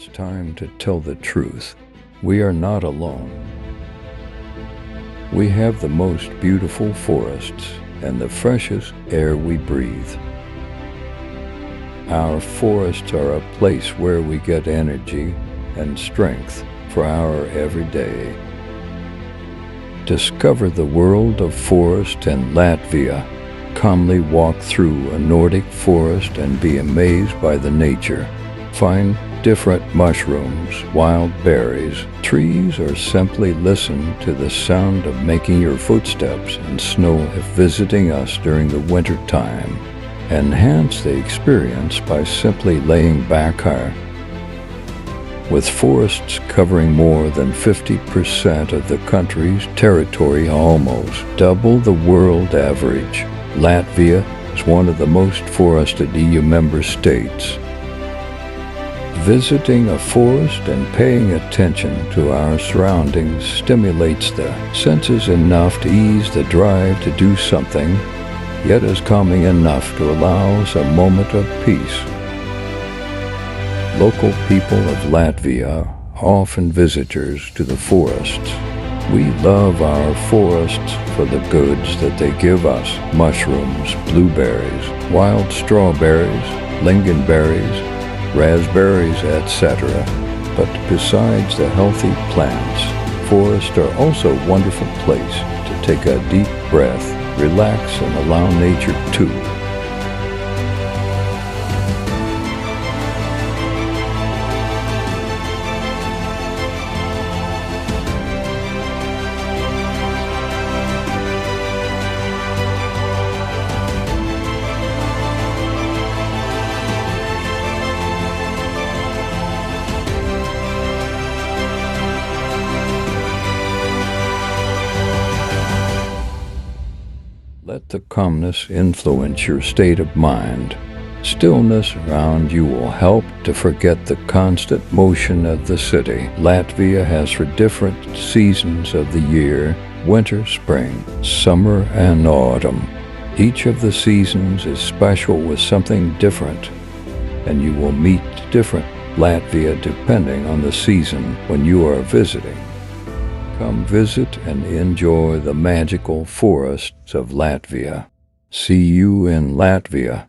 It's time to tell the truth. We are not alone. We have the most beautiful forests and the freshest air we breathe. Our forests are a place where we get energy and strength for our everyday. Discover the world of forest in Latvia. Calmly walk through a Nordic forest and be amazed by the nature. Find different mushrooms, wild berries, trees, or simply listen to the sound of making your footsteps in snow if visiting us during the winter time. Enhance the experience by simply laying back here. With forests covering more than 50% of the country's territory, almost double the world average, Latvia is one of the most forested EU member states. Visiting a forest and paying attention to our surroundings stimulates the senses enough to ease the drive to do something, yet is calming enough to allow us a moment of peace. Local people of Latvia are often visitors to the forests. We love our forests for the goods that they give us: mushrooms, blueberries, wild strawberries, lingonberries, raspberries, etc. But besides the healthy plants, forests are also a wonderful place to take a deep breath, relax, and allow nature to. Let the calmness influence your state of mind. Stillness around you will help to forget the constant motion of the city. Latvia has for different seasons of the year: winter, spring, summer, and autumn. Each of the seasons is special with something different, and you will meet different Latvia depending on the season when you are visiting. Come visit and enjoy the magical forests of Latvia. See you in Latvia.